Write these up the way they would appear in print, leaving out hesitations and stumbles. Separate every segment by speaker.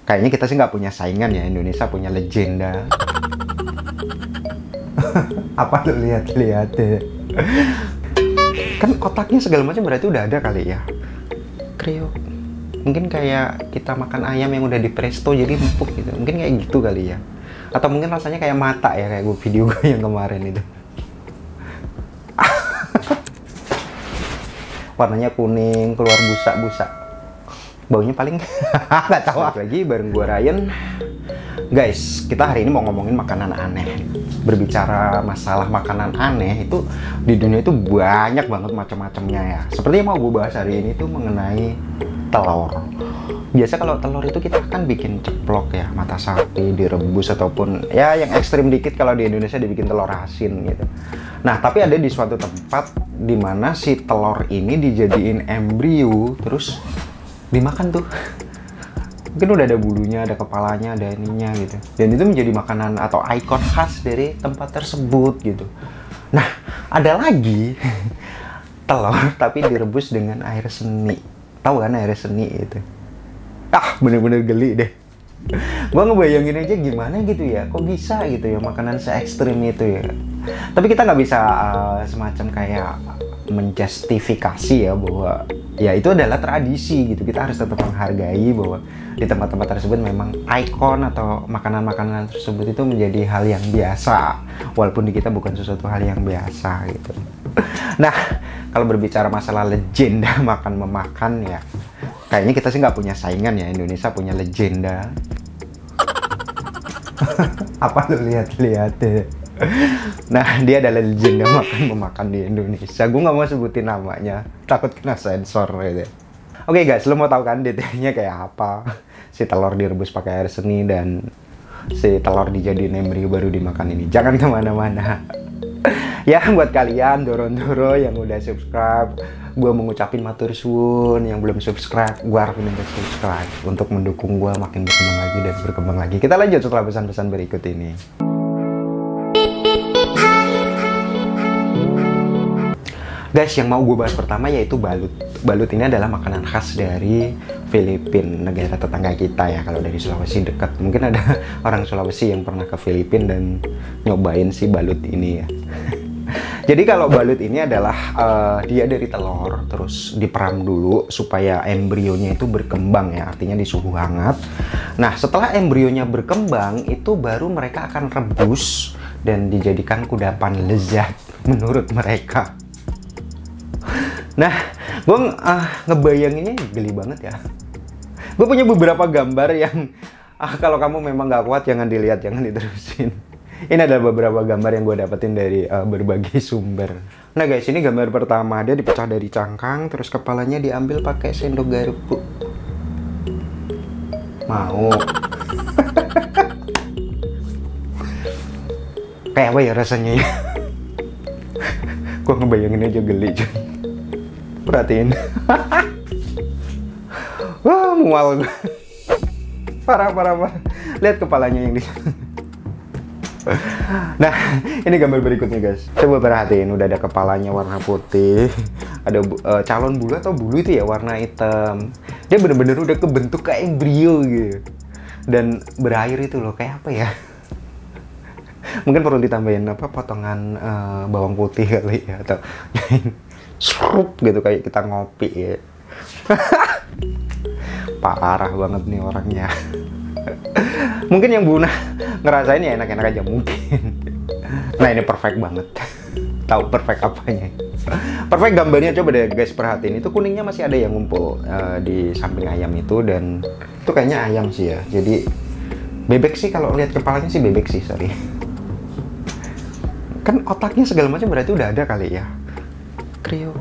Speaker 1: Kayaknya kita sih nggak punya saingan ya, Indonesia punya legenda. Apa lu lihat-lihat deh. Kan kotaknya segala macam berarti udah ada kali ya. Kriuk. Mungkin kayak kita makan ayam yang udah di presto jadi empuk gitu. Mungkin kayak gitu kali ya. Atau mungkin rasanya kayak mata ya, kayak video gue yang kemarin itu. Warnanya kuning, keluar busa-busa. Baunya paling nggak tahu. Lagi bareng gue Ryan. Guys, kita hari ini mau ngomongin makanan aneh. Berbicara masalah makanan aneh itu di dunia itu banyak banget macam-macamnya ya. Seperti yang mau gue bahas hari ini tuh mengenai telur. Biasa kalau telur itu kita kan bikin ceplok ya, mata sapi direbus ataupun ya yang ekstrim dikit kalau di Indonesia dibikin telur asin gitu. Nah, tapi ada di suatu tempat di mana si telur ini dijadiin embrio terus dimakan tuh. Mungkin udah ada bulunya, ada kepalanya, ada ininya gitu. Dan itu menjadi makanan atau ikon khas dari tempat tersebut gitu. Nah, ada lagi telur tapi direbus dengan air seni. Tahu kan air seni itu? Bener-bener geli deh. Gua ngebayangin aja gimana gitu ya, kok bisa gitu ya makanan se-ekstrim itu ya. Tapi kita nggak bisa semacam kayak menjustifikasi ya bahwa ya itu adalah tradisi gitu. Kita harus tetap menghargai bahwa di tempat-tempat tersebut memang ikon atau makanan-makanan tersebut itu menjadi hal yang biasa, walaupun di kita bukan sesuatu hal yang biasa gitu. Nah, kalau berbicara masalah legenda makan-memakan ya, kayaknya kita sih nggak punya saingan ya, Indonesia punya legenda. Apa lu lihat-lihat deh. Nah, dia adalah legenda makan-memakan di Indonesia. Gue nggak mau sebutin namanya, takut kena sensor gitu. Oke guys, lo mau tahu kan detailnya kayak apa? Si telur direbus pakai air seni dan si telur dijadiin embrio baru dimakan ini. Jangan kemana-mana. Ya, buat kalian doro-doro yang udah subscribe, gue mengucapin matur suwun. Yang belum subscribe, gue harapin untuk subscribe untuk mendukung gue makin berkembang lagi dan berkembang lagi. Kita lanjut setelah pesan-pesan berikut ini. Guys, yang mau gue bahas pertama yaitu balut. Balut ini adalah makanan khas dari Filipina, negara tetangga kita ya. Kalau dari Sulawesi dekat, mungkin ada orang Sulawesi yang pernah ke Filipina dan nyobain si balut ini ya. Jadi kalau balut ini adalah dia dari telur, terus diperam dulu supaya embrionya itu berkembang ya, artinya di suhu hangat. Nah, setelah embrionya berkembang, itu baru mereka akan rebus dan dijadikan kudapan lezat menurut mereka. Nah, gue ngebayanginnya geli banget ya. Gue punya beberapa gambar yang kalau kamu memang gak kuat jangan dilihat, jangan diterusin. Ini adalah beberapa gambar yang gue dapetin dari berbagai sumber. Nah guys, ini gambar pertama, dia dipecah dari cangkang, terus kepalanya diambil pakai sendok garpu. Mau? Kayak apa ya rasanya ya? Gue ngebayangin aja geli cuy. Perhatiin. Wah, mual gue. Parah. Lihat kepalanya yang di sana. Nah, ini gambar berikutnya guys. Coba perhatiin, udah ada kepalanya warna putih. Ada calon bulu atau bulu itu ya warna hitam. Dia bener-bener udah kebentuk kayak embrio gitu. Dan berair itu loh, kayak apa ya? Mungkin perlu ditambahin potongan bawang putih kali ya, atau serup gitu kayak kita ngopi ya. Parah banget nih orangnya. Mungkin yang Buna ngerasain ya enak-enak aja mungkin. Nah, ini perfect banget. Tahu perfect apanya? Perfect gambarnya, coba deh guys perhatiin. Itu kuningnya masih ada yang ngumpul di samping ayam itu, dan itu kayaknya ayam sih ya. Jadi bebek sih, kalau lihat kepalanya sih bebek sih, sorry. Kan otaknya segala macam berarti udah ada kali ya. Kriuk.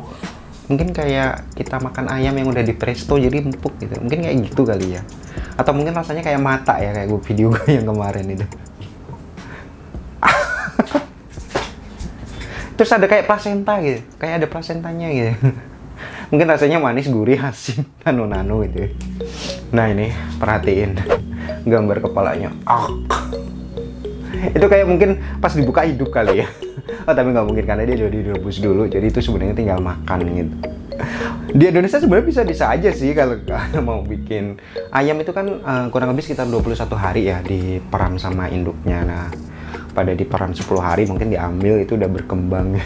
Speaker 1: Mungkin kayak kita makan ayam yang udah di presto jadi empuk gitu. Mungkin kayak gitu kali ya. Atau mungkin rasanya kayak mata ya, kayak video gue yang kemarin itu. Terus ada kayak plasenta gitu. Kayak ada plasentanya gitu. Mungkin rasanya manis, gurih, asin, nano-nano gitu. Nah, ini perhatiin gambar kepalanya. Itu kayak mungkin pas dibuka hidup kali ya. Oh, tapi nggak mungkin karena dia udah direbus dulu. Jadi itu sebenarnya tinggal makan gitu. Di Indonesia sebenarnya bisa-bisa aja sih kalau mau bikin ayam itu kan kurang lebih sekitar 21 hari ya diperam sama induknya. Nah, pada diperam 10 hari mungkin diambil itu udah berkembang.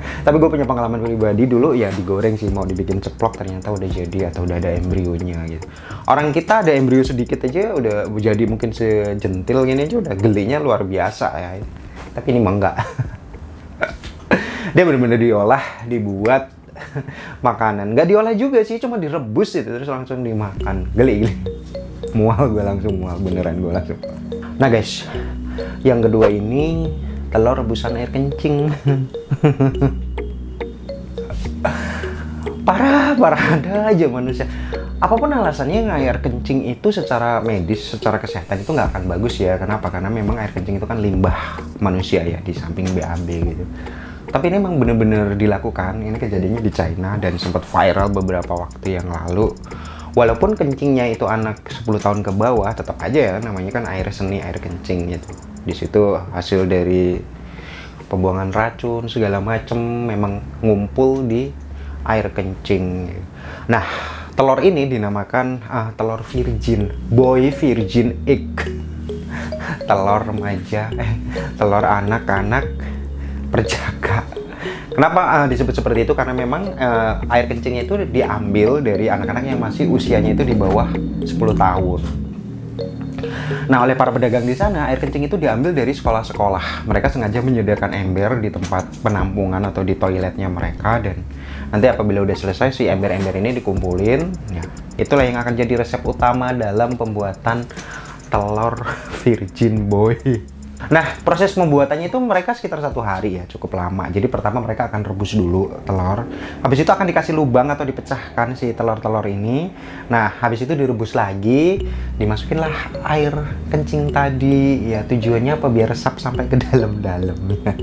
Speaker 1: Tapi gue punya pengalaman pribadi dulu ya digoreng sih, mau dibikin ceplok ternyata udah jadi atau udah ada embrionya gitu. Orang kita ada embrio sedikit aja udah jadi mungkin sejentil gini aja udah gelinya luar biasa ya. Tapi ini mah enggak. Dia bener-bener diolah, dibuat makanan. Nggak diolah juga sih, cuma direbus itu terus langsung dimakan. Geli. Mual gue langsung mual, beneran gue langsung. Nah guys, yang kedua ini telur rebusan air kencing. Parah ada aja manusia. Apapun alasannya air kencing itu secara medis, secara kesehatan itu nggak akan bagus ya. Kenapa? Karena memang air kencing itu kan limbah manusia ya, di samping BAB gitu. Tapi ini memang bener-bener dilakukan. Ini kejadiannya di China dan sempat viral beberapa waktu yang lalu. Walaupun kencingnya itu anak 10 tahun ke bawah, tetap aja ya namanya kan air seni, air kencing gitu. Di situ hasil dari pembuangan racun segala macem memang ngumpul di air kencing. Nah, telur ini dinamakan telur virgin, boy virgin egg. Telur remaja, telur anak-anak perjaka. Kenapa disebut seperti itu? Karena memang air kencingnya itu diambil dari anak-anak yang masih usianya itu di bawah 10 tahun. Nah, oleh para pedagang di sana, air kencing itu diambil dari sekolah-sekolah. Mereka sengaja menyediakan ember di tempat penampungan atau di toiletnya mereka, dan nanti apabila udah selesai si ember-ember ini dikumpulin, ya, itulah yang akan jadi resep utama dalam pembuatan telur virgin boy. Nah, proses pembuatannya itu mereka sekitar 1 hari ya, cukup lama. Jadi pertama mereka akan rebus dulu telur. Habis itu akan dikasih lubang atau dipecahkan si telur-telur ini. Nah, habis itu direbus lagi, dimasukinlah air kencing tadi. Ya, tujuannya apa? Biar resap sampai ke dalam-dalamnya.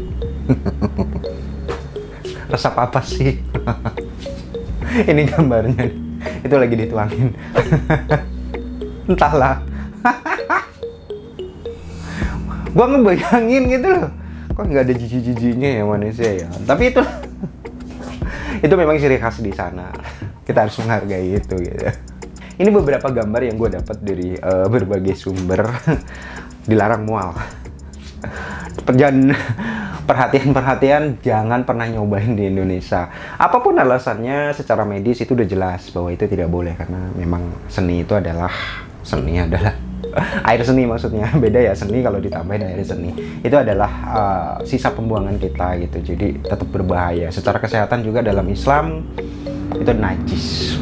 Speaker 1: Resap apa sih? Ini gambarnya. Itu lagi dituangin. Entahlah. Gua ngebayangin gitu loh, kok nggak ada jijik-jijiknya ya manusia ya. Tapi itu memang ciri khas di sana. Kita harus menghargai itu gitu. Ini beberapa gambar yang gue dapat dari berbagai sumber. Dilarang mual. Dan perhatian jangan pernah nyobain di Indonesia. Apapun alasannya, secara medis itu udah jelas bahwa itu tidak boleh, karena memang seni adalah air seni, maksudnya beda ya, seni kalau ditambahin air seni itu adalah sisa pembuangan kita gitu, jadi tetap berbahaya secara kesehatan juga. Dalam Islam itu najis.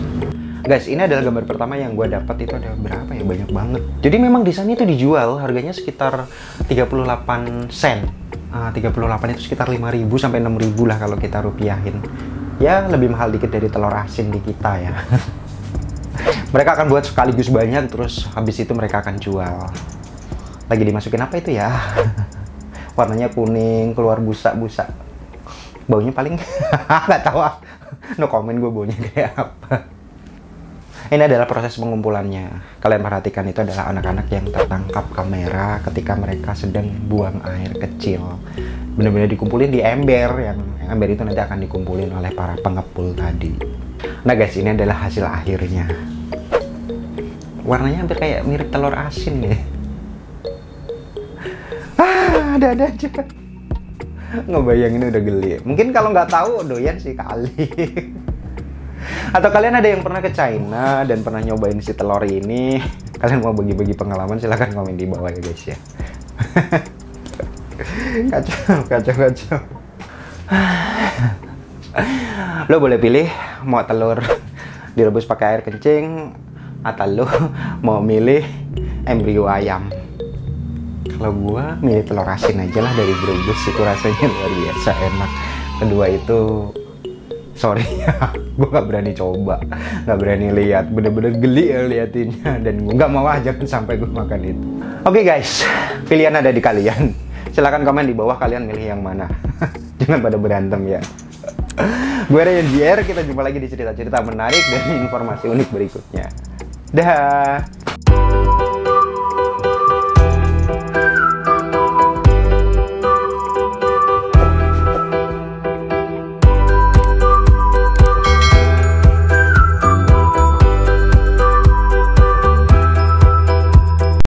Speaker 1: Guys, ini adalah gambar pertama yang gue dapat. Itu ada berapa ya, banyak banget. Jadi memang di sana itu dijual harganya sekitar 38 sen. 38 itu sekitar 5.000 sampai 6.000 lah kalau kita rupiahin. Ya lebih mahal dikit dari telur asin di kita ya. Mereka akan buat sekaligus banyak, terus habis itu mereka akan jual. Lagi dimasukin apa itu ya? Warnanya kuning, keluar busa-busa. Baunya paling nggak tahu. No comment gue baunya kayak apa. Ini adalah proses pengumpulannya. Kalian perhatikan, itu adalah anak-anak yang tertangkap kamera ketika mereka sedang buang air kecil. Benar-benar dikumpulin di ember, yang ember itu nanti akan dikumpulin oleh para pengepul tadi. Nah guys, ini adalah hasil akhirnya. Warnanya hampir kayak mirip telur asin deh. Ada aja. Ngebayangin udah geli. Mungkin kalau nggak tahu doyan sih kali. Atau kalian ada yang pernah ke China dan pernah nyobain si telur ini, kalian mau bagi-bagi pengalaman, silahkan komen di bawah ya guys ya. Kacau. Lo boleh pilih mau telur direbus pakai air kencing atau lo mau milih embrio ayam. Kalau gua milih telur asin aja lah dari Brebes, itu rasanya luar biasa enak. Kedua itu sorry ya, gue gak berani coba, gak berani lihat, bener-bener geli ya liatinnya, dan gue gak mau aja sampai gue makan itu. Oke guys, pilihan ada di kalian. Silahkan komen di bawah kalian milih yang mana. Jangan pada berantem ya. Gue Ryan JR, kita jumpa lagi di cerita-cerita menarik dan informasi unik berikutnya. Dah.